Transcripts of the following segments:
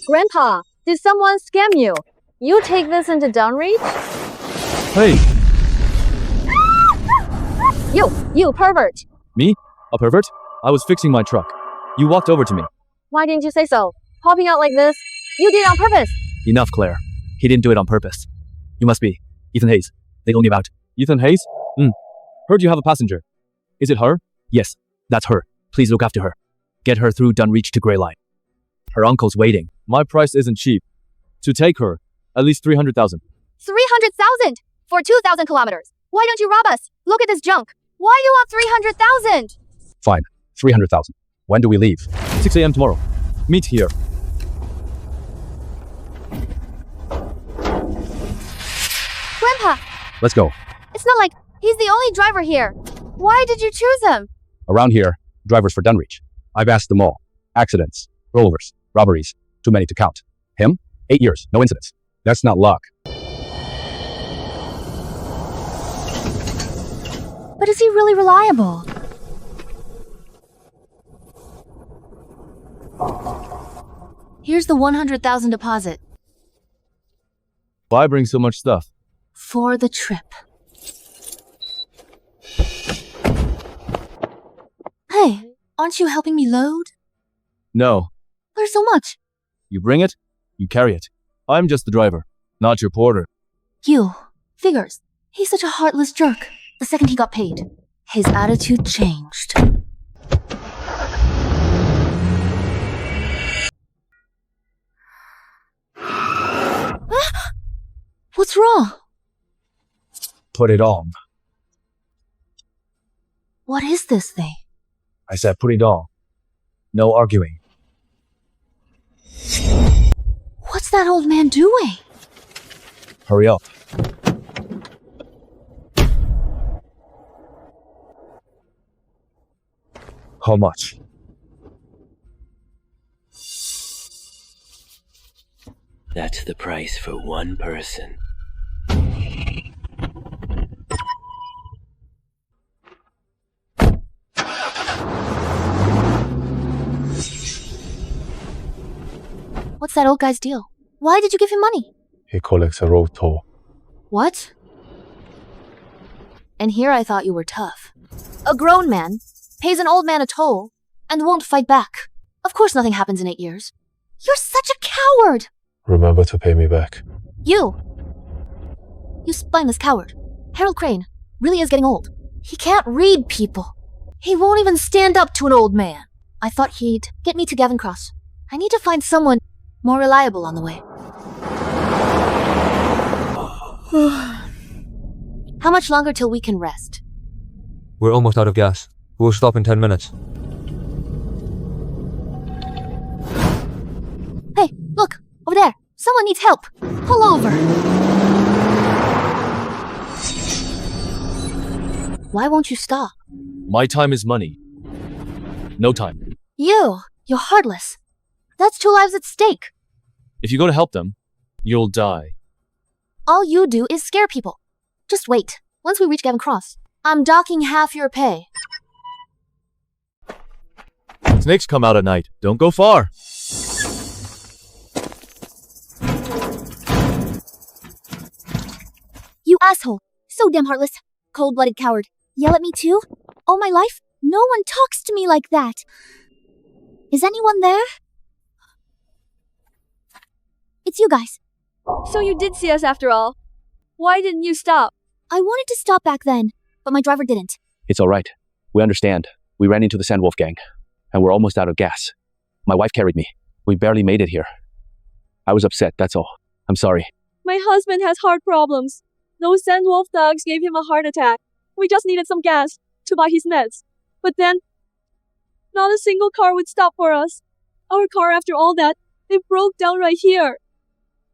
Grandpa, did someone scam you? You take this into downreach? Hey, You pervert! me? A pervert? I was fixing my truck. You walked over to me. Why didn't you say so? Popping out like this? You did it on purpose! Enough, Claire. He didn't do it on purpose. You must be Ethan Hayes. They told me about Ethan Hayes? Heard you have a passenger. Is it her? Yes, that's her. Please look after her. Get her through Dunreach to Grey Line. Her uncle's waiting. My price isn't cheap. To take her, at least 300,000. 300,000! For 2,000 kilometers! Why don't you rob us? Look at this junk! Why do you want 300,000? Fine, 300,000. When do we leave? 6 a.m. tomorrow. Meet here. Grandpa, Let's go. it's not like he's the only driver here. Why did you choose him? Around here, drivers for Dunreach. I've asked them all. Accidents, rollovers, robberies. Too many to count. Him? 8 years, no incidents. That's not luck. But is he really reliable? Here's the 100,000 deposit. Why bring so much stuff? For the trip. Hey, aren't you helping me load? No. There's so much. You bring it, you carry it. I'm just the driver, not your porter. You. Figures. He's such a heartless jerk. The second he got paid, his attitude changed. What's wrong? Put it on. What is this thing? I said put it on. No arguing. What's that old man doing? Hurry up. How much? That's the price for one person. What's that old guy's deal? Why did you give him money? He collects a road toll. What? And here I thought you were tough. A grown man pays an old man a toll and won't fight back. Of course nothing happens in 8 years. You're such a coward! Remember to pay me back. You spineless coward. Harold Crane really is getting old. He can't read people. He won't even stand up to an old man. I thought he'd get me to Gavin Cross. I need to find someone more reliable on the way. How much longer till we can rest? We're almost out of gas. We'll stop in 10 minutes. Hey, look! Over there! Someone needs help! Pull over! Why won't you stop? My time is money. No time. You're heartless. That's 2 lives at stake. If you go to help them, you'll die. All you do is scare people. Just wait. Once we reach Gavin Cross, I'm docking half your pay. Snakes come out at night. Don't go far. You asshole. So damn heartless. Cold-blooded coward. Yell at me too? All my life? No one talks to me like that. Is anyone there? It's you guys. So you did see us after all. Why didn't you stop? I wanted to stop back then, but my driver didn't. It's all right. We understand. We ran into the Sandwolf gang, and we're almost out of gas. My wife carried me. We barely made it here. I was upset, that's all. I'm sorry. My husband has heart problems. Those Sandwolf thugs gave him a heart attack. We just needed some gas to buy his meds. But then, not a single car would stop for us. Our car, after all that, it broke down right here.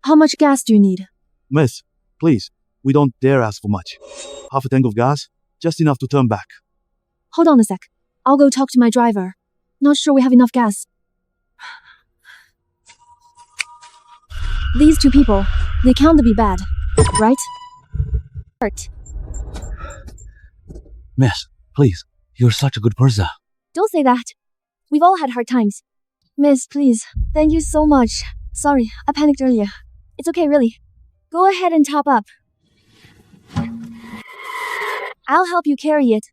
How much gas do you need? Miss, please, we don't dare ask for much. Half a tank of gas, just enough to turn back. Hold on a sec. I'll go talk to my driver. Not sure we have enough gas. These 2 people, they count to be bad, right? Hurt. Miss, please, you're such a good person. Don't say that. We've all had hard times. Miss, please, thank you so much. Sorry, I panicked earlier. It's okay, really. Go ahead and top up. I'll help you carry it.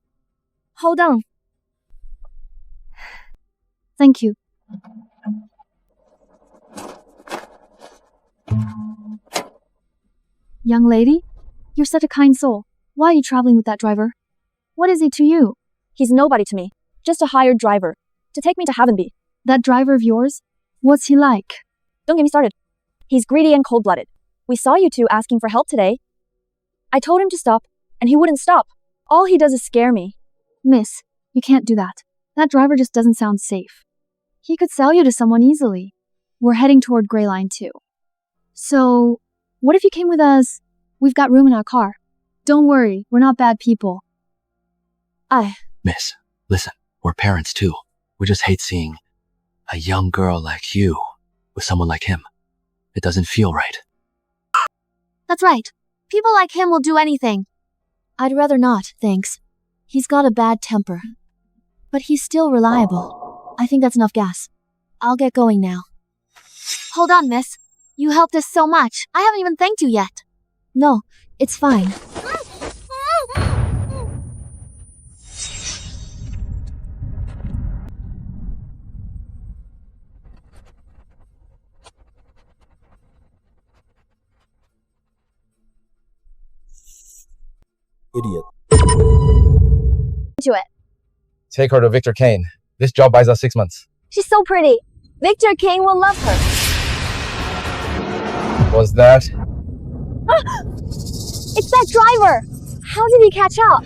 Hold on. Thank you. Young lady, you're such a kind soul. Why are you traveling with that driver? What is he to you? He's nobody to me. Just a hired driver. To take me to Heavenby. That driver of yours? What's he like? Don't get me started. He's greedy and cold-blooded. We saw you two asking for help today. I told him to stop, and he wouldn't stop. All he does is scare me. Miss, you can't do that. That driver just doesn't sound safe. He could sell you to someone easily. We're heading toward Grey Line too. So, what if you came with us? We've got room in our car. Don't worry, we're not bad people. Miss, listen, we're parents too. We just hate seeing a young girl like you with someone like him. It doesn't feel right. That's right. People like him will do anything. I'd rather not, thanks. He's got a bad temper. But he's still reliable. I think that's enough gas. I'll get going now. Hold on, miss. You helped us so much. I haven't even thanked you yet. No, it's fine. Idiot. To it. Take her to Victor Kane. This job buys us 6 months. She's so pretty. Victor Kane will love her. What's that? It's that driver. How did he catch up?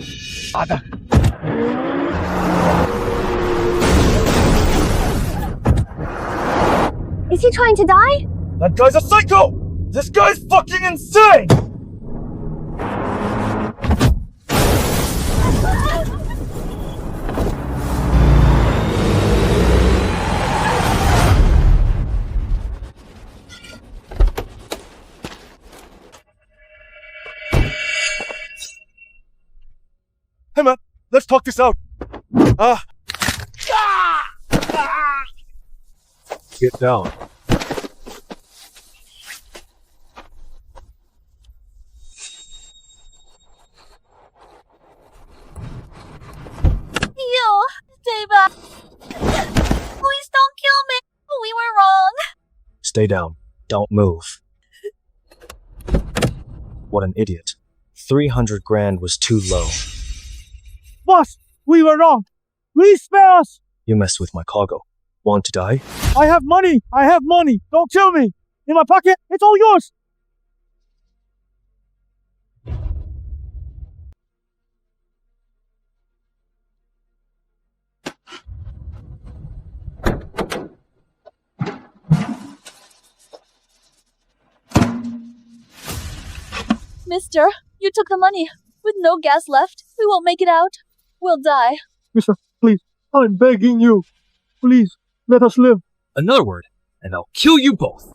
Is he trying to die? That guy's a psycho! This guy's fucking insane! Hey man, let's talk this out. Get down. You, Deva. Please don't kill me. We were wrong. Stay down. Don't move. What an idiot. 300 grand was too low. Boss, we were wrong. Please spare us. You messed with my cargo. Want to die? I have money. Don't kill me. In my pocket, it's all yours. Mister, you took the money. With no gas left, we won't make it out. We'll die. Mister, please, I'm begging you. Please, let us live. Another word, and I'll kill you both.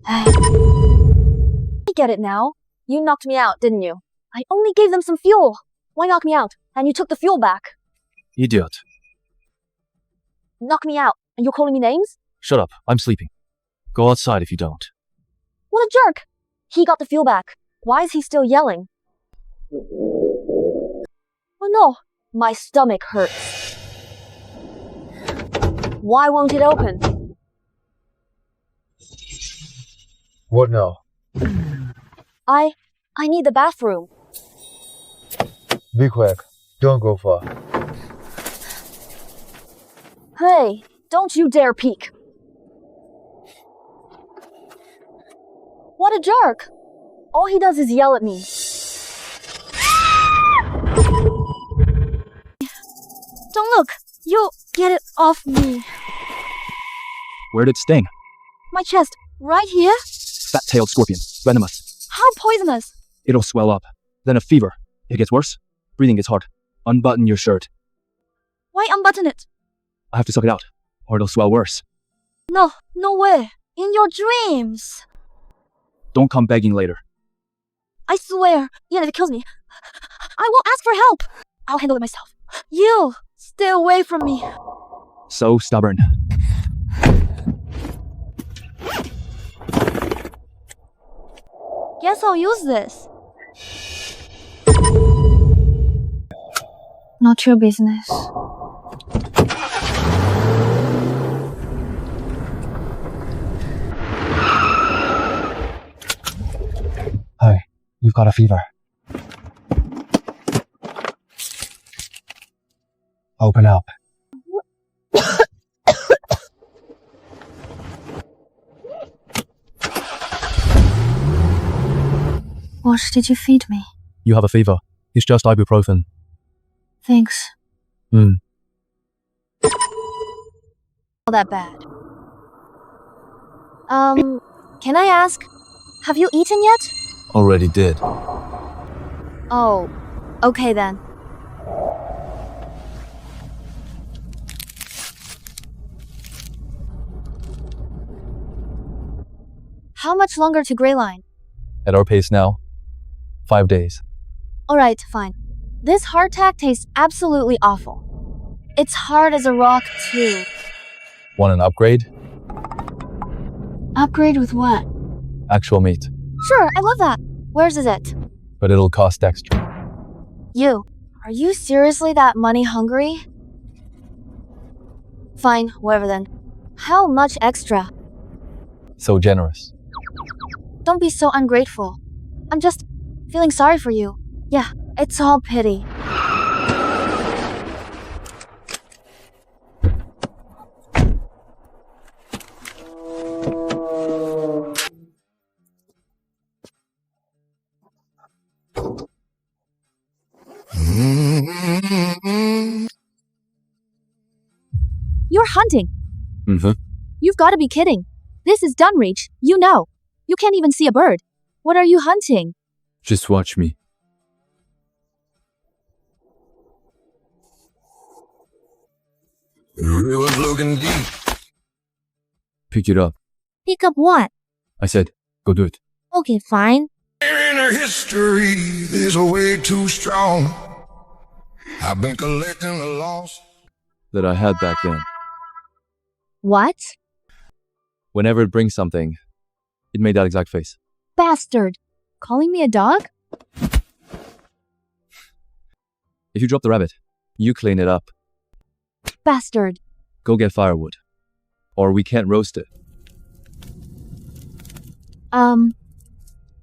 I get it now. You knocked me out, didn't you? I only gave them some fuel. Why knock me out? And you took the fuel back. Idiot. Knock me out, and you're calling me names? Shut up, I'm sleeping. Go outside if you don't. What a jerk! He got the fuel back. Why is he still yelling? Oh no, my stomach hurts. Why won't it open? What now? I need the bathroom. Be quick. Don't go far. Hey, don't you dare peek. What a jerk! All he does is yell at me. Don't look. You'll get it off me. Where'd it sting? My chest, right here. Fat-tailed scorpion. Venomous. How poisonous. It'll swell up. Then a fever. It gets worse. Breathing gets hard. Unbutton your shirt. Why unbutton it? I have to suck it out, or it'll swell worse. No way. In your dreams. Don't come begging later. I swear, even if it kills me, I won't ask for help. I'll handle it myself. You, stay away from me. So stubborn. Guess I'll use this. Not your business. Hi, you've got a fever. Open up. What did you feed me? You have a fever. It's just ibuprofen. Thanks. Hmm. All that bad. Can I ask, have you eaten yet? Already did. Oh, okay then. How much longer to Grey Line? At our pace now, 5 days. Alright, fine. This hardtack tastes absolutely awful. It's hard as a rock, too. Want an upgrade? Upgrade with what? Actual meat. Sure, I love that. Where's is it? But it'll cost extra. You. Are you seriously that money hungry? Fine, whatever then. How much extra? So generous. Don't be so ungrateful. I'm just feeling sorry for you. Yeah, it's all pity. You're hunting. Mm-hmm. You've got to be kidding. This is Dunreach, you know. You can't even see a bird. What are you hunting? Just watch me. It was looking deep. Pick it up. Pick up what? I said, go do it. Okay, fine. In her history, there's a way too strong. I've been collecting the lost. That I had back then. What? Whenever it brings something, it made that exact face. Bastard. Calling me a dog? If you drop the rabbit, you clean it up. Bastard. Go get firewood. Or we can't roast it.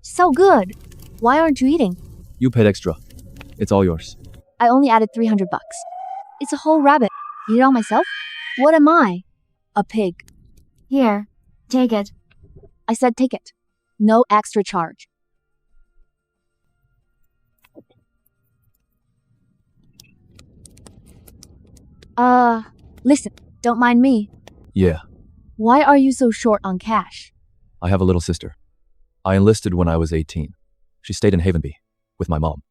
So good. Why aren't you eating? You paid extra. It's all yours. I only added $300. It's a whole rabbit. Eat it all myself? What am I? A pig. Here, take it. I said take it. No extra charge. Listen, don't mind me. Yeah, Why are you so short on cash? I have a little sister. I enlisted when I was 18. She stayed in Havenby with my mom.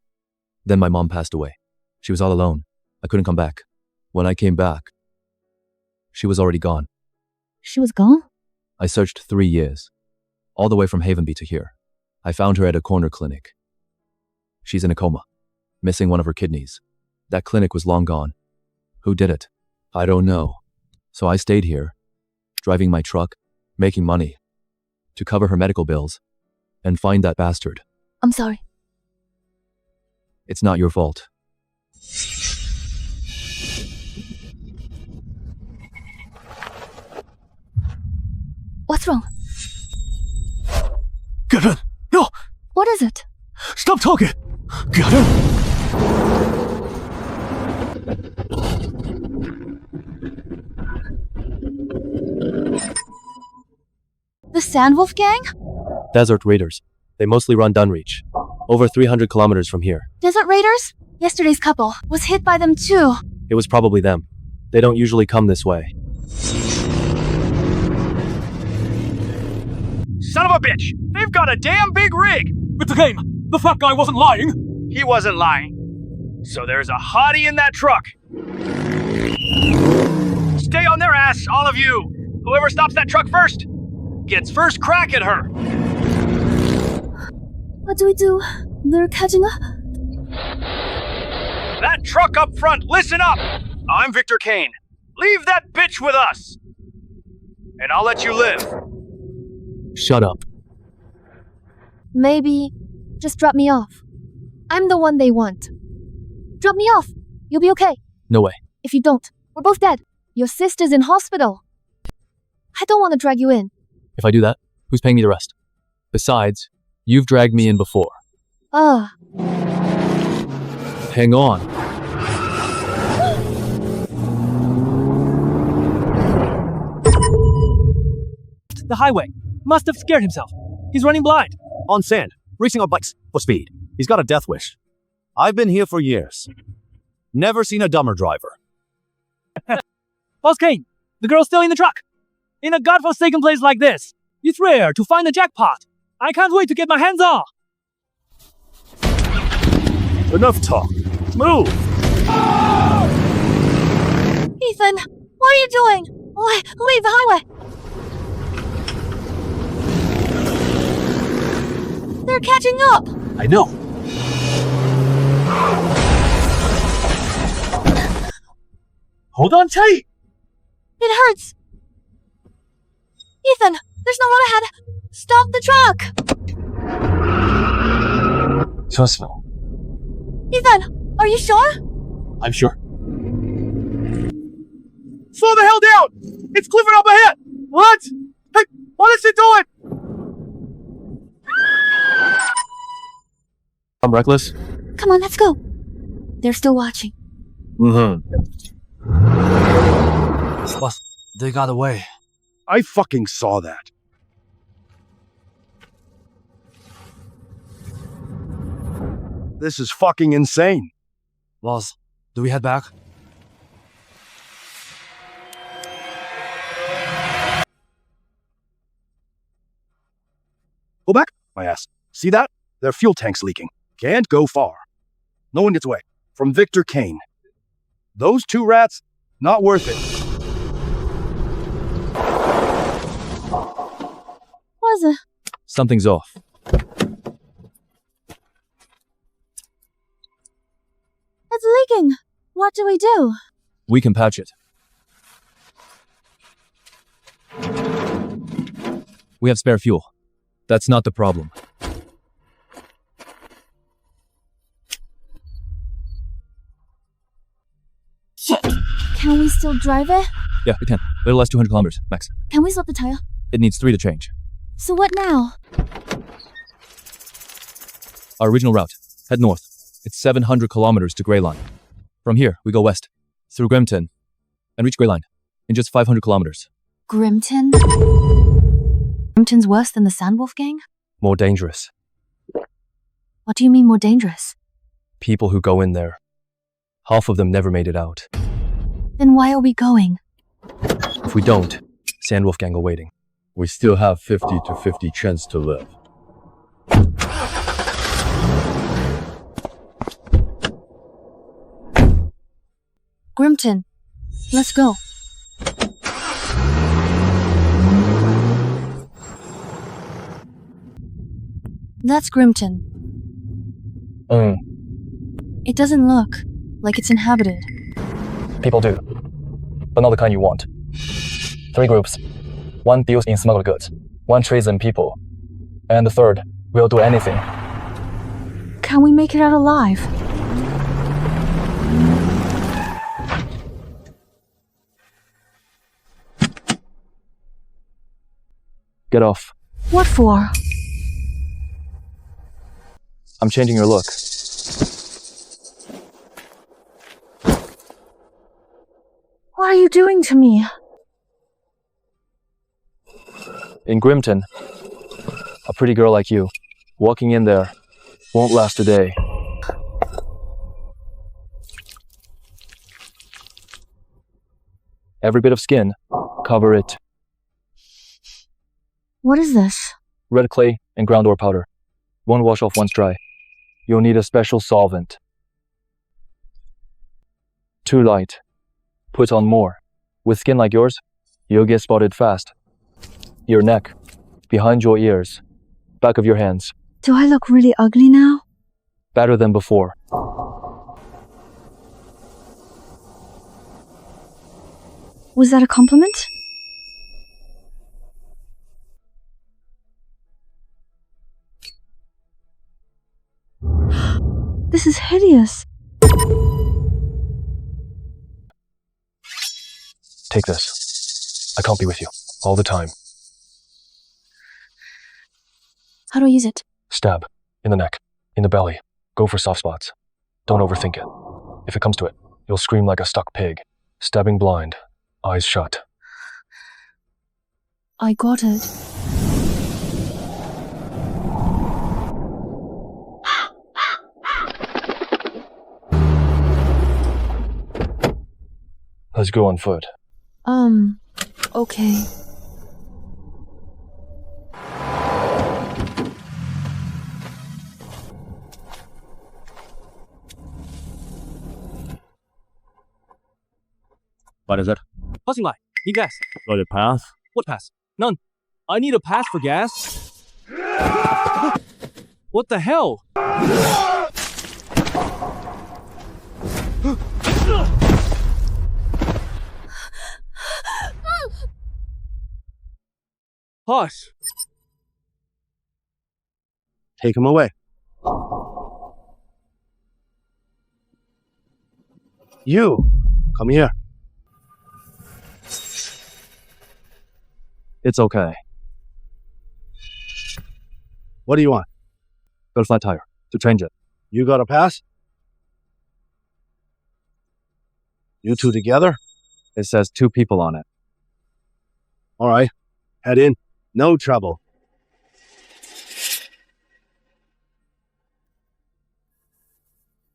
Then my mom passed away. She was all alone. I couldn't come back. When I came back, she was already gone. She was gone? I searched 3 years, all the way from Havenby to here. I found her at a corner clinic. She's in a coma, missing one of her kidneys. That clinic was long gone. Who did it? I don't know. So I stayed here, driving my truck, making money, to cover her medical bills, and find that bastard. I'm sorry. It's not your fault. What's wrong? Get in! No! What is it? Stop talking! Get in! The Sandwolf gang? Desert Raiders. They mostly run Dunreach. Over 300 kilometers from here. Desert Raiders? Yesterday's couple was hit by them too. It was probably them. They don't usually come this way. Son of a bitch! They've got a damn big rig! It's a game! The fat guy wasn't lying! He wasn't lying. So there's a hottie in that truck. Stay on their ass, all of you! Whoever stops that truck first gets first crack at her! What do we do? They're catching up. That truck up front, listen up! I'm Victor Kane. Leave that bitch with us! And I'll let you live. Shut up. Maybe just drop me off. I'm the one they want. Drop me off. You'll be okay. No way. If you don't, we're both dead. Your sister's in hospital. I don't want to drag you in. If I do that, who's paying me the rest? Besides, you've dragged me in before. Ah, Hang on. The highway. Must have scared himself. He's running blind. On sand, racing on bikes for speed. He's got a death wish. I've been here for years. Never seen a dumber driver. Boss Kane, the girl's still in the truck. In a godforsaken place like this, it's rare to find a jackpot. I can't wait to get my hands on. Enough talk. Move! Ethan, what are you doing? Leave the highway. They're catching up. I know. Hold on tight. It hurts. Ethan, there's no road ahead. Stop the truck. Trust me. Ethan, are you sure? I'm sure. Slow the hell down! It's Clifford up ahead! What? Hey, what is it doing? I'm reckless. Come on, let's go. They're still watching. Boss, they got away. I fucking saw that. This is fucking insane. Boss, do we head back? Go back, my ass. See that? Their fuel tank's leaking. Can't go far. No one gets away. From Victor Kane. Those two rats, not worth it. What is it? Something's off. It's leaking. What do we do? We can patch it. We have spare fuel. That's not the problem. Shit. Can we still drive it? Yeah, we can. Little less 200 kilometers, max. Can we swap the tire? It needs 3 to change. So what now? Our original route. Head north. It's 700 kilometers to Grey Line. From here, we go west, through Grimton, and reach Grey Line in just 500 kilometers. Grimton? Grimton's worse than the Sandwolf gang? More dangerous. What do you mean more dangerous? People who go in there, half of them never made it out. Then why are we going? If we don't, Sandwolf gang are waiting. We still have 50 to 50 chance to live. Grimton. Let's go. That's Grimton. It doesn't look like it's inhabited. People do, but not the kind you want. 3 groups. 1 deals in smuggled goods, 1 trades in people, and the 3rd will do anything. Can we make it out alive? Get off. What for? I'm changing your look. What are you doing to me? In Grimton, a pretty girl like you, walking in there, won't last a day. Every bit of skin, cover it. What is this? Red clay and ground ore powder. Won't wash off once dry. You'll need a special solvent. Too light. Put on more. With skin like yours, you'll get spotted fast. Your neck, behind your ears, back of your hands. Do I look really ugly now? Better than before. Was that a compliment? This is hideous. Take this. I can't be with you all the time. How do I use it? Stab. In the neck. In the belly. Go for soft spots. Don't overthink it. If it comes to it, you'll scream like a stuck pig. Stabbing blind. Eyes shut. I got it. Let's go on foot. Okay. What is it? Passing by. Need gas. Got a pass? What pass? None. I need a pass for gas. What the hell? Hush. Take him away. You, come here. It's okay. What do you want? Got a flat tire. To change it. You got a pass? You two together? It says 2 people on it. All right, head in. No trouble.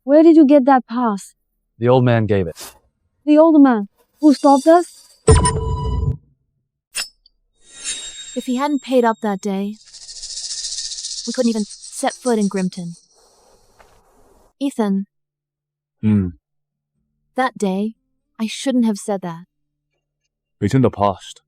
Where did you get that pass? The old man gave it. The older man who stopped us? If he hadn't paid up that day, we couldn't even set foot in Grimton. Ethan, that day, I shouldn't have said that. It's in the past.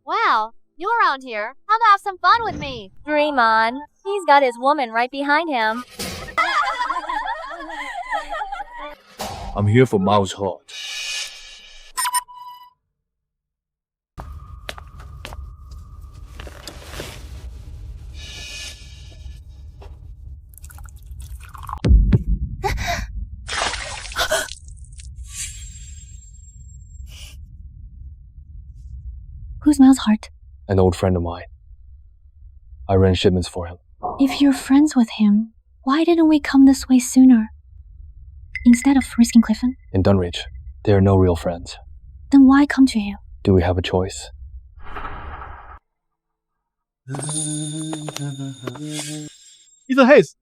Wow, you're around here. How to have some fun with me? Dream on. He's got his woman right behind him. I'm here for Mouse Heart. Who's Miles Hart? An old friend of mine. I ran shipments for him. If you're friends with him, why didn't we come this way sooner? Instead of risking Clifton? In Dunwich, there are no real friends. Then why come to him? Do we have a choice? Ethan Hayes,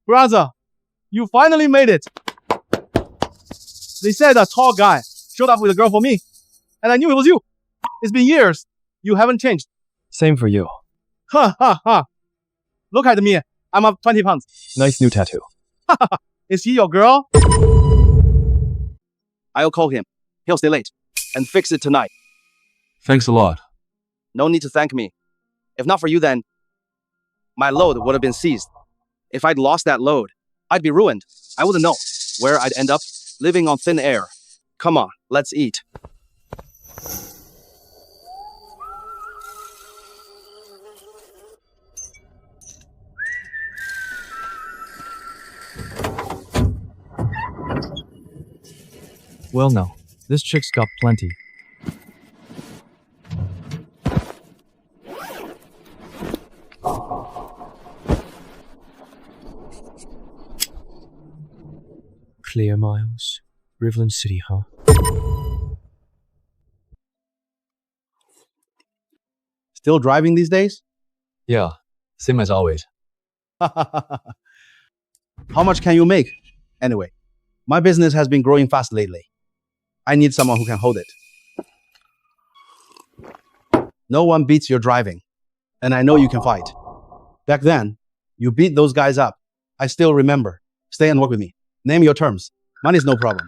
brother, you finally made it. They said a tall guy showed up with a girl for me, and I knew it was you. It's been years. You haven't changed. Same for you. Ha ha ha. Look at me. I'm up 20 pounds. Nice new tattoo. Is he your girl? I'll call him. He'll stay late and fix it tonight. Thanks a lot. No need to thank me. If not for you, then my load would have been seized. If I'd lost that load, I'd be ruined. I wouldn't know where I'd end up, living on thin air. Come on, let's eat. Well, no. This chick's got plenty. Clear miles. Riverland City, huh? Still driving these days? Yeah, same as always. How much can you make? Anyway, my business has been growing fast lately. I need someone who can hold it. No one beats your driving. And I know you can fight. Back then, you beat those guys up. I still remember. Stay and work with me. Name your terms. Money's no problem.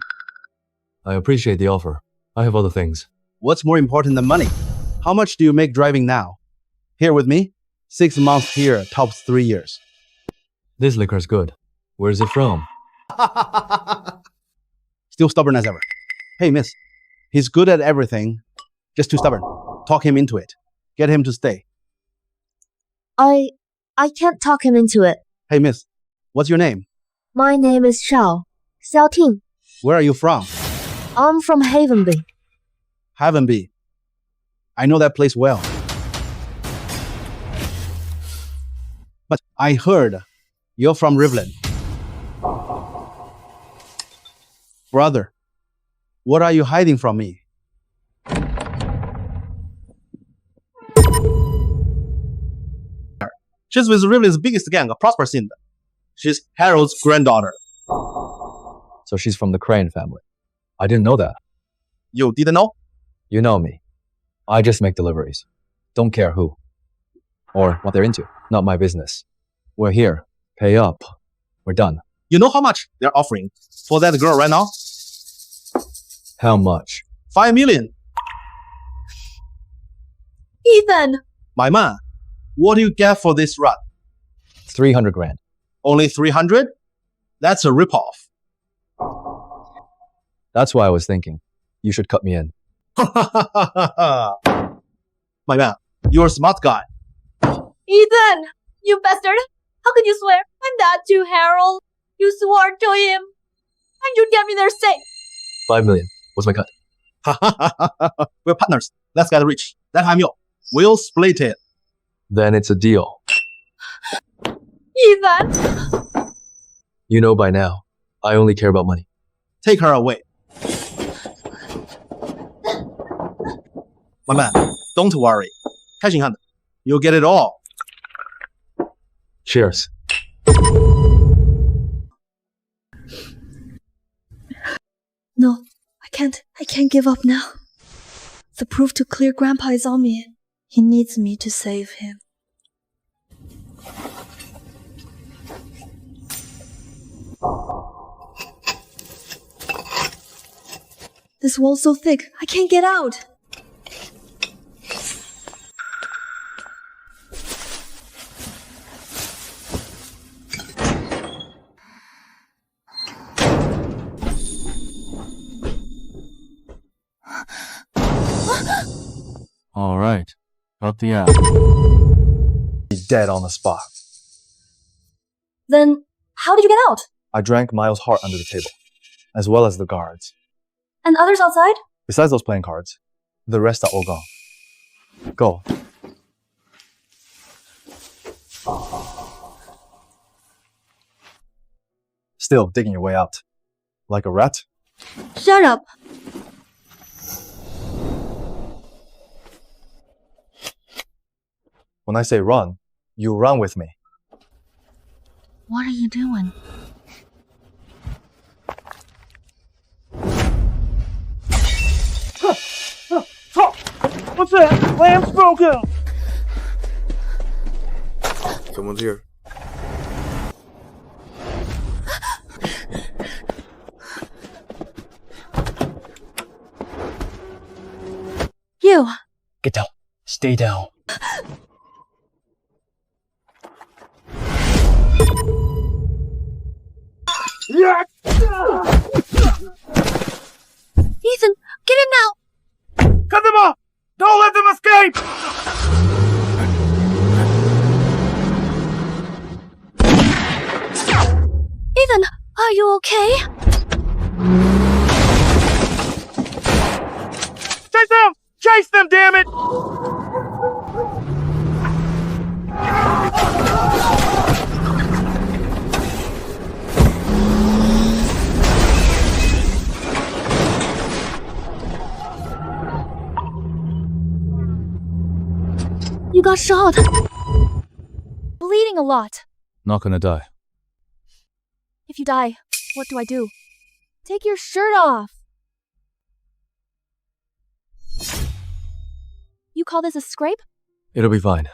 I appreciate the offer. I have other things. What's more important than money? How much do you make driving now? Here with me? 6 months here, tops 3 years. This liquor's good. Where is it from? Still stubborn as ever. Hey, miss. He's good at everything. Just too stubborn. Talk him into it. Get him to stay. I can't talk him into it. Hey, miss. What's your name? My name is Xiao Ting. Where are you from? I'm from Havenby. Havenby. I know that place well. But I heard you're from Riverland. Brother, what are you hiding from me? She's with Riverland's biggest gang, a prosper Cinder. She's Harold's granddaughter. So she's from the Crane family. I didn't know that. You didn't know? You know me. I just make deliveries. Don't care who. Or what they're into. Not my business. We're here. Pay up. We're done. You know how much they're offering for that girl right now? How much? 5 million. Ethan! My man, what do you get for this run? 300 grand. Only 300? That's a ripoff. That's why I was thinking. You should cut me in. My man, you're a smart guy. Ethan! You bastard! How can you swear I'm that to Harold? You swore to him! And you get me there safe! 5 million. What's my cut? We're partners. Let's get rich. That time we'll split it. Then it's a deal. Ethan! You know by now, I only care about money. Take her away. My man, don't worry. Cash in hand. You'll get it all. Cheers. No, I can't give up now. The proof to clear Grandpa is on me. He needs me to save him. This wall's so thick, I can't get out. All right. Cut the app. He's dead on the spot. Then, how did you get out? I drank Miles' heart under the table, as well as the guards. And others outside? Besides those playing cards, the rest are all gone. Go. Still digging your way out. Like a rat? Shut up! When I say run, you run with me. What are you doing? What's that? Lamb's broken! Someone's here. You! Get down. Stay down. Ethan, get in now! Cut them off! Don't let them escape! Ethan, are you okay? Chase them! Chase them, damn it! You got shot. Bleeding a lot. Not gonna die. If you die, what do I do? Take your shirt off. You call this a scrape? It'll be fine.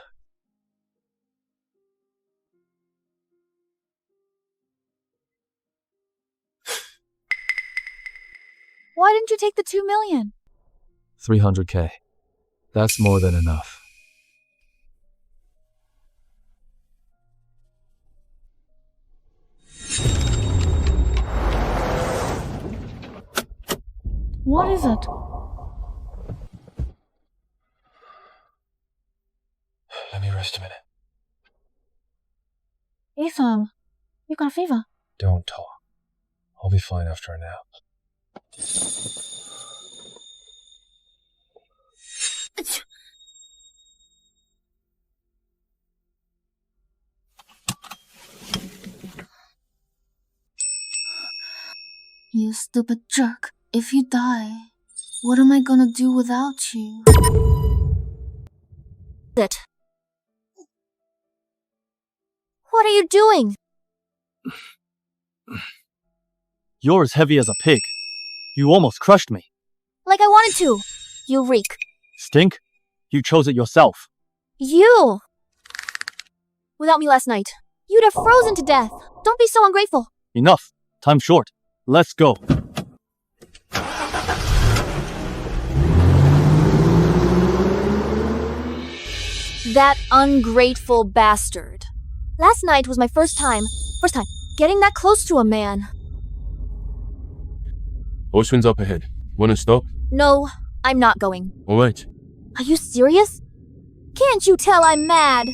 Why didn't you take the 2 million? 300k. That's more than enough. What is it? Let me rest a minute. Ethan, you got a fever. Don't talk. I'll be fine after a nap. You stupid jerk. If you die, what am I gonna do without you? It. What are you doing? You're as heavy as a pig. You almost crushed me. Like I wanted to. You reek. Stink? You chose it yourself. You! Without me last night, you'd have frozen to death. Don't be so ungrateful. Enough. Time's short. Let's go. That ungrateful bastard. Last night was my first time getting that close to a man. Ocean's up ahead. Wanna stop? No, I'm not going. Alright. Are you serious? Can't you tell I'm mad?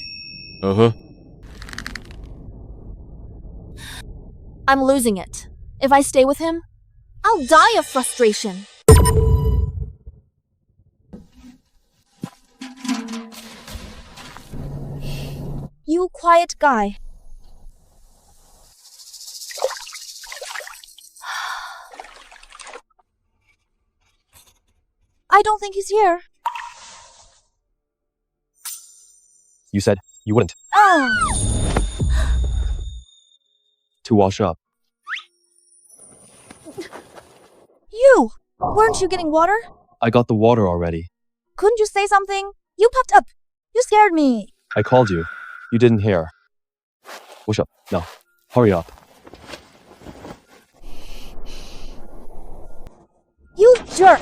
Uh-huh. I'm losing it. If I stay with him, I'll die of frustration. You quiet guy. I don't think he's here. You said you wouldn't. Oh. To wash up. You! Weren't you getting water? I got the water already. Couldn't you say something? You popped up. You scared me. I called you. You didn't hear. Wash up. No. Hurry up. You jerk!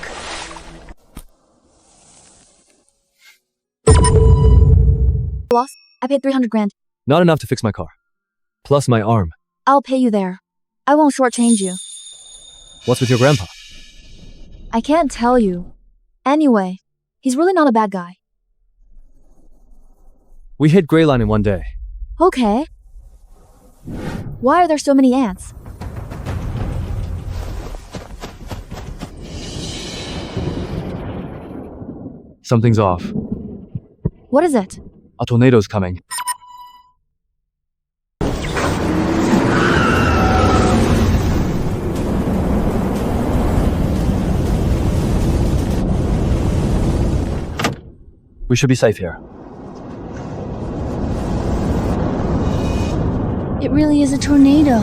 Lost? I paid 300 grand. Not enough to fix my car. Plus my arm. I'll pay you there. I won't shortchange you. What's with your grandpa? I can't tell you. Anyway, he's really not a bad guy. We hit Grey Line in one day. Okay. Why are there so many ants? Something's off. What is it? A tornado's coming. We should be safe here. It really is a tornado.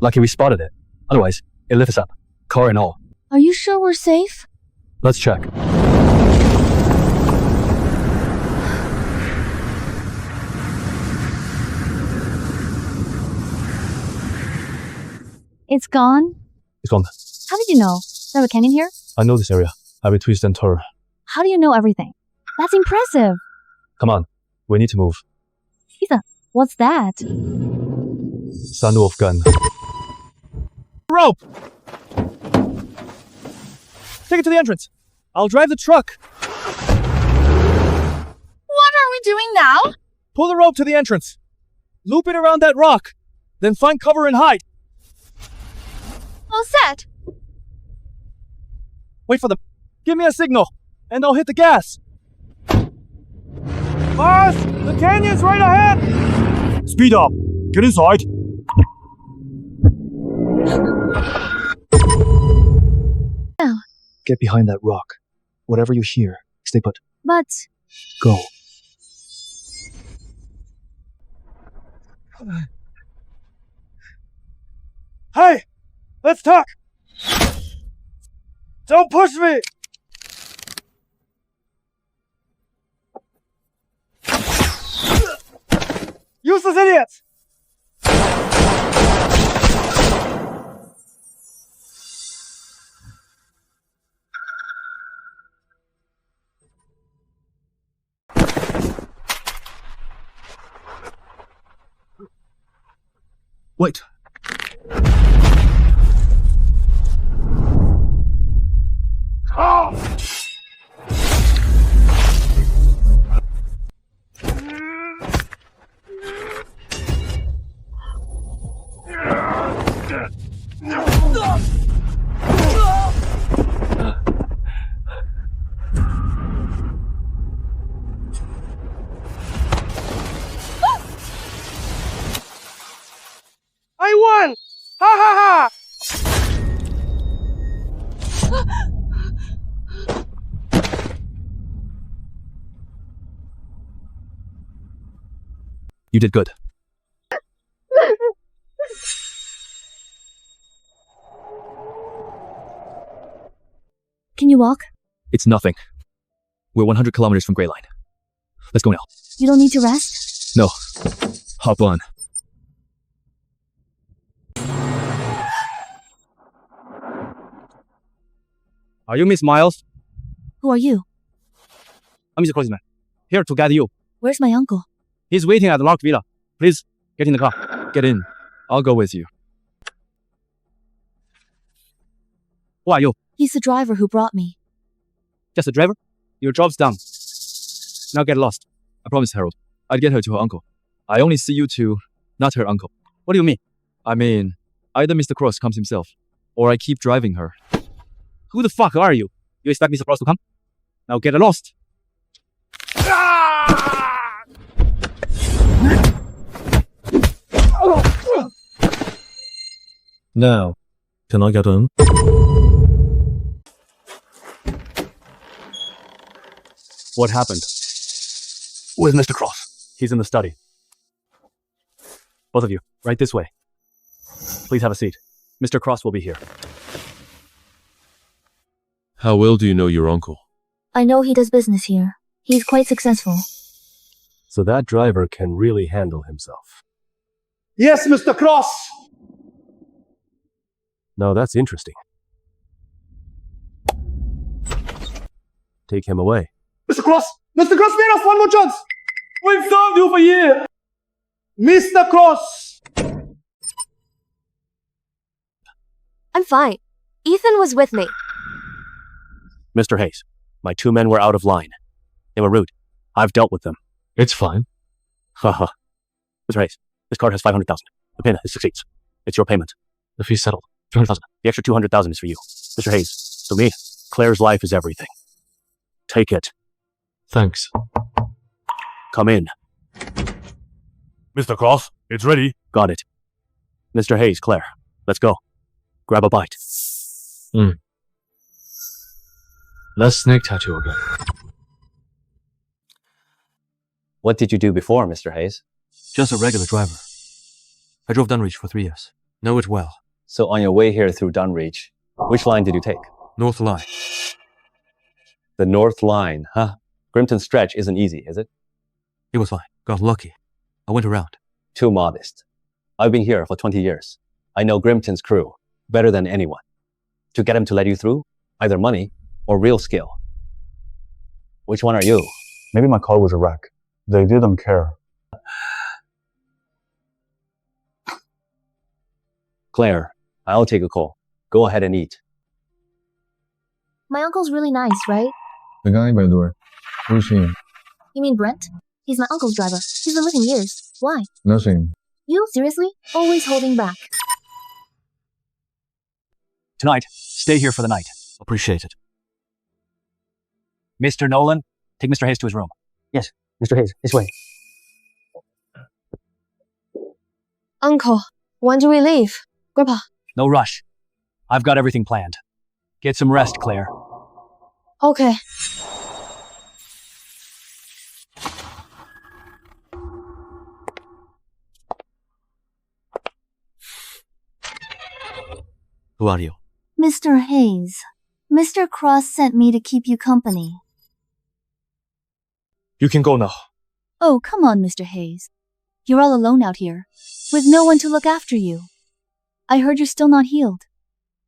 Lucky we spotted it. Otherwise, it lifts us up. Car and all. Are you sure we're safe? Let's check. It's gone? It's gone. How did you know? Is there a canyon here? I know this area. I will twist and turn. How do you know everything? That's impressive. Come on. We need to move. Ethan, what's that? Sunwolf gun. Rope! Take it to the entrance. I'll drive the truck. What are we doing now? Pull the rope to the entrance. Loop it around that rock. Then find cover and hide. All set. Wait for them. Give me a signal, and I'll hit the gas. Boss! The canyon's right ahead! Speed up. Get inside. Now. Get behind that rock. Whatever you hear, stay put. But... Go. Hey! Let's talk! Don't push me! Useless idiots! Wait. I won! Ha ha ha! You did good. Can you walk? It's nothing. We're 100 kilometers from Grey Line. Let's go now. You don't need to rest? No. Hop on. Are you Miss Miles? Who are you? I'm Mr. Crossman. Here to guide you. Where's my uncle? He's waiting at the locked villa. Please, get in the car. Get in. I'll go with you. Who are you? He's the driver who brought me. Just a driver? Your job's done. Now get lost. I promised Harold I'd get her to her uncle. I only see you two, not her uncle. What do you mean? I mean, either Mr. Cross comes himself, or I keep driving her. Who the fuck are you? You expect Mr. Cross to come? Now get lost. Now, can I get in? What happened? Where's Mr. Cross? He's in the study. Both of you, right this way. Please have a seat. Mr. Cross will be here. How well do you know your uncle? I know he does business here. He's quite successful. So that driver can really handle himself. Yes, Mr. Cross! Now that's interesting. Take him away. Mr. Cross! Mr. Cross, made us one more chance! We've served you for years! Mr. Cross! I'm fine. Ethan was with me. Mr. Hayes, my 2 men were out of line. They were rude. I've dealt with them. It's fine. Haha. Mr. Hayes, this card has 500,000. The pin is 6 eighths. It's your payment. The fee's settled. 300,000. The extra 200,000 is for you. Mr. Hayes, to me, Claire's life is everything. Take it. Thanks. Come in. Mr. Cross, it's ready. Got it. Mr. Hayes, Claire, let's go. Grab a bite. Let's snake tattoo again. What did you do before, Mr. Hayes? Just a regular driver. I drove Dunreach for 3 years. Know it well. So on your way here through Dunreach, which line did you take? North Line. The North Line, huh? Grimton Stretch isn't easy, is it? It was fine. Got lucky. I went around. Too modest. I've been here for 20 years. I know Grimton's crew better than anyone. To get him to let you through, either money or real skill. Which one are you? Maybe my car was a wreck. They didn't care. Claire, I'll take a call. Go ahead and eat. My uncle's really nice, right? 你刚刚100多，微信 You mean Brent? He's my uncle's driver. He's been with him years. Why? nothing. You, seriously? Always holding back. Tonight, stay here for the night. Appreciate it. Mr. Nolan, take Mr. Hayes to his room. Yes, Mr. Hayes, this way. Uncle, when do we leave? Grandpa. No rush. I've got everything planned. Get some rest, Claire. Okay. Who are you? Mr. Hayes. Mr. Cross sent me to keep you company. You can go now. Oh, come on, Mr. Hayes. You're all alone out here, with no one to look after you. I heard you're still not healed.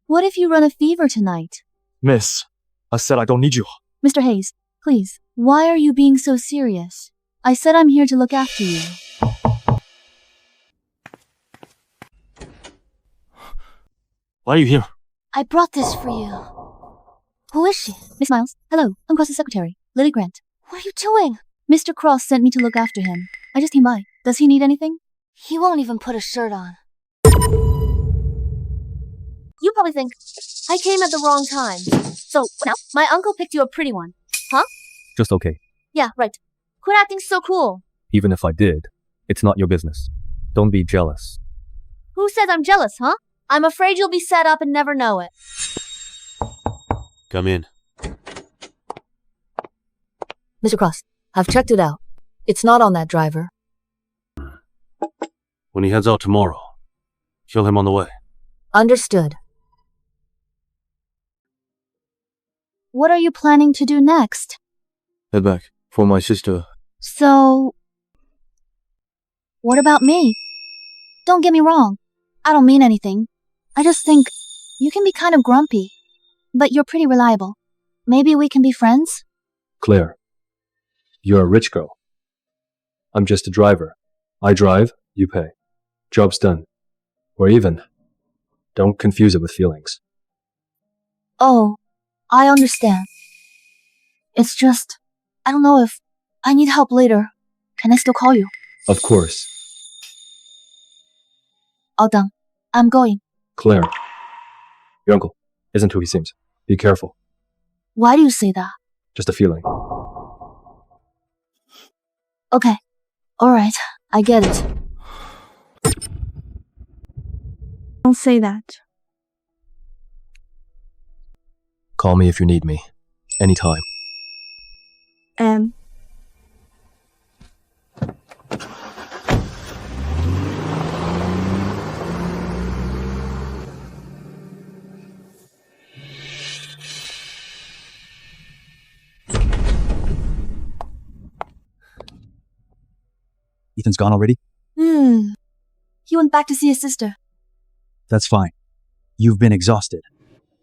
What if you run a fever tonight? Miss, I said I don't need you. Mr. Hayes, please, why are you being so serious? I said I'm here to look after you. Why are you here? I brought this for you. Who is she? Miss Miles, hello, I'm Cross's secretary, Lily Grant. What are you doing? Mr. Cross sent me to look after him. I just came by. Does he need anything? He won't even put a shirt on. You probably think I came at the wrong time. So, now, my uncle picked you a pretty one. Huh? Just okay. Yeah, right. Quit acting so cool. Even if I did, it's not your business. Don't be jealous. Who says I'm jealous, huh? I'm afraid you'll be set up and never know it. Come in. Mr. Cross, I've checked it out. It's not on that driver. When he heads out tomorrow, kill him on the way. Understood. What are you planning to do next? Head back for my sister. So... what about me? Don't get me wrong. I don't mean anything. I just think you can be kind of grumpy. But you're pretty reliable. Maybe we can be friends? Claire, you're a rich girl. I'm just a driver. I drive, you pay. Job's done. We're even. Don't confuse it with feelings. Oh, I understand. It's just, I don't know if I need help later. Can I still call you? Of course. All done. I'm going. Claire, your uncle isn't who he seems. Be careful. Why do you say that? Just a feeling. Okay. Alright, I get it. Don't say that. Call me if you need me. Anytime. Ethan's gone already? He went back to see his sister. That's fine. You've been exhausted.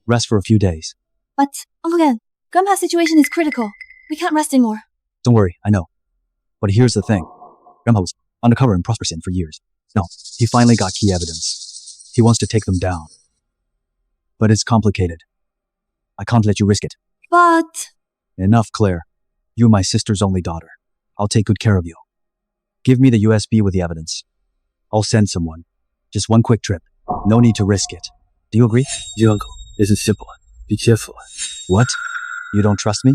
Rest for a few days. But, Uncle Gan, Grandpa's situation is critical. We can't rest anymore. Don't worry, I know. But here's the thing. Grandpa was undercover in Prospersin for years. No, he finally got key evidence. He wants to take them down. But it's complicated. I can't let you risk it. But... Enough, Claire. You're my sister's only daughter. I'll take good care of you. Give me the USB with the evidence. I'll send someone. Just one quick trip. No need to risk it. Do you agree? Dear uncle, this is simple. Be careful. What? You don't trust me?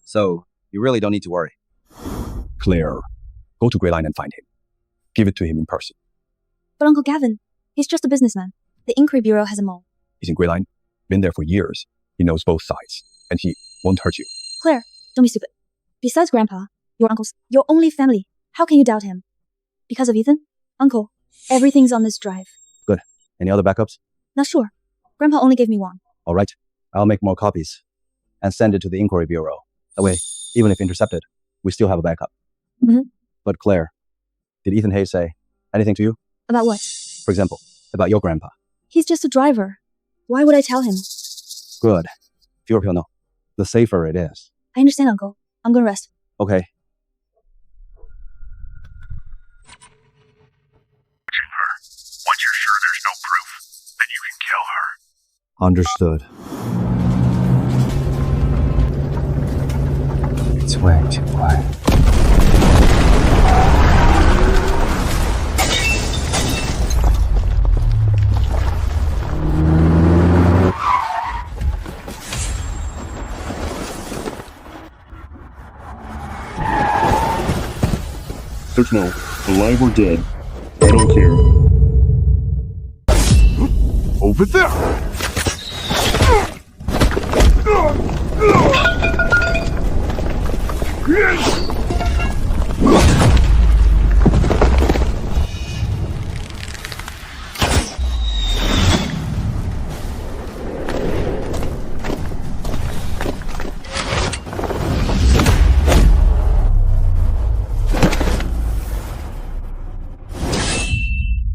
So, you really don't need to worry. Claire, go to Grey Line and find him. Give it to him in person. But Uncle Gavin, he's just a businessman. The Inquiry Bureau has him all. He's in Grey Line. Been there for years. He knows both sides. And he won't hurt you. Claire, don't be stupid. Besides Grandpa, your uncle's your only family. How can you doubt him? Because of Ethan? Uncle, everything's on this drive. Good. Any other backups? Not sure. Grandpa only gave me one. All right. I'll make more copies and send it to the Inquiry Bureau. That way, even if intercepted, we still have a backup. But Claire, did Ethan Hayes say anything to you? About what? For example, about your grandpa. He's just a driver. Why would I tell him? Good. Fewer people know, the safer it is. I understand, Uncle. I'm gonna rest. Okay. Once you're sure there's no proof, then you can kill her. Understood. It's way too quiet. There's no alive or dead. I don't care. Over there!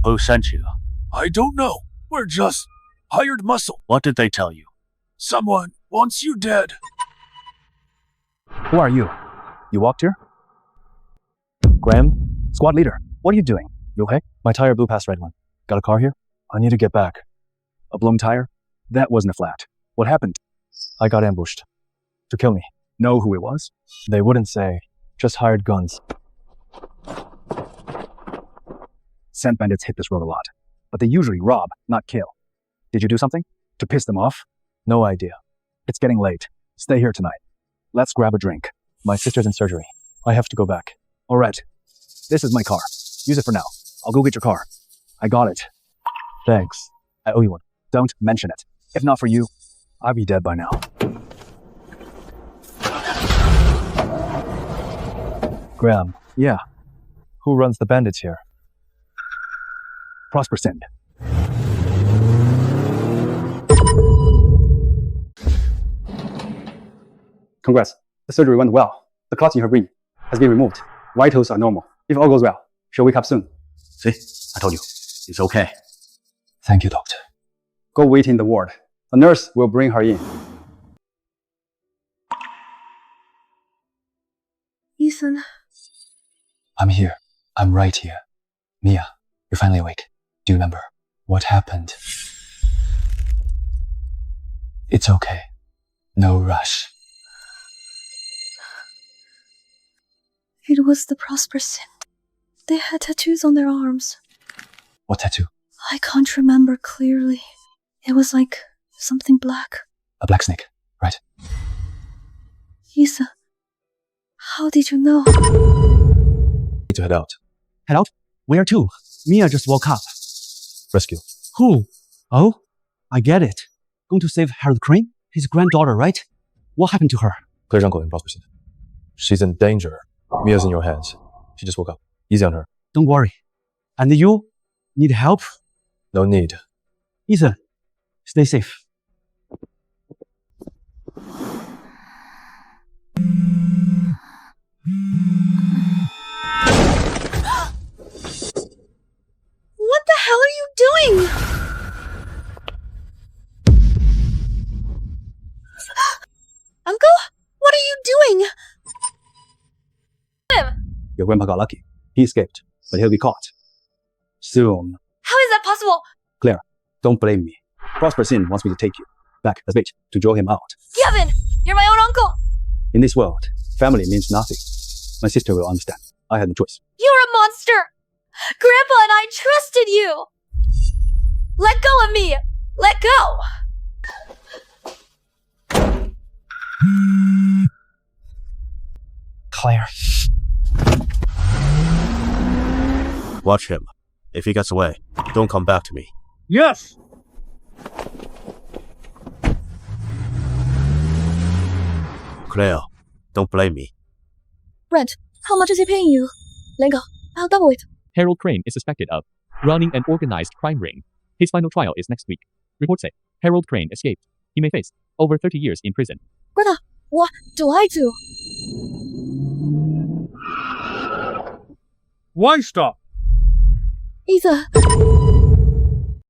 Who sent you? I don't know. We're just hired muscle. What did they tell you? Someone wants you dead. Who are you? You walked here? Graham? Squad leader, what are you doing? You okay? My tire blew past red one. Got a car here? I need to get back. A blown tire? That wasn't a flat. What happened? I got ambushed. To kill me. Know who it was? They wouldn't say. Just hired guns. Sand bandits hit this road a lot, but they usually rob, not kill. Did you do something to piss them off? No idea. It's getting late. Stay here tonight. Let's grab a drink. My sister's in surgery. I have to go back. All right. This is my car. Use it for now. I'll go get your car. I got it. Thanks. I owe you one. Don't mention it. If not for you, I'd be dead by now. Graham. Yeah. Who runs the bandits here? Prosper Sind. Congrats. The surgery went well. The clot in her brain has been removed. Vitals are normal. If all goes well, she'll wake up soon. See? I told you. It's okay. Thank you, doctor. Go wait in the ward. The nurse will bring her in. Ethan. I'm here. I'm right here. Mia, you're finally awake. Do you remember what happened? It's okay. No rush. It was the Prosper Sind. They had tattoos on their arms. What tattoo? I can't remember clearly. It was like something black. A black snake, right? Isa, how did you know? Need to head out. Head out? Where to? Mia just woke up. Rescue. Who? Oh, I get it. Going to save Harold Crane? His granddaughter, right? What happened to her? Claire's uncle in Prosper Sind. She's in danger. Mia's in your hands. She just woke up. Easy on her. Don't worry. And you? Need help? No need. Ethan, stay safe. What the hell are you doing? Uncle, what are you doing? Your grandpa got lucky. He escaped, but he'll be caught. Soon. How is that possible? Claire, don't blame me. Prosper Sin wants me to take you back as bait to draw him out. Gavin, you're my own uncle. In this world, family means nothing. My sister will understand. I had no choice. You're a monster. Grandpa and I trusted you. Let go of me. Let go. Claire. Watch him. If he gets away, don't come back to me. Yes! Claire, don't blame me. Brent, how much is he paying you? Let go. I'll double it. Harold Crane is suspected of running an organized crime ring. His final trial is next week. Reports say Harold Crane escaped. He may face over 30 years in prison. Greta, what do I do? Why stop? Ethan.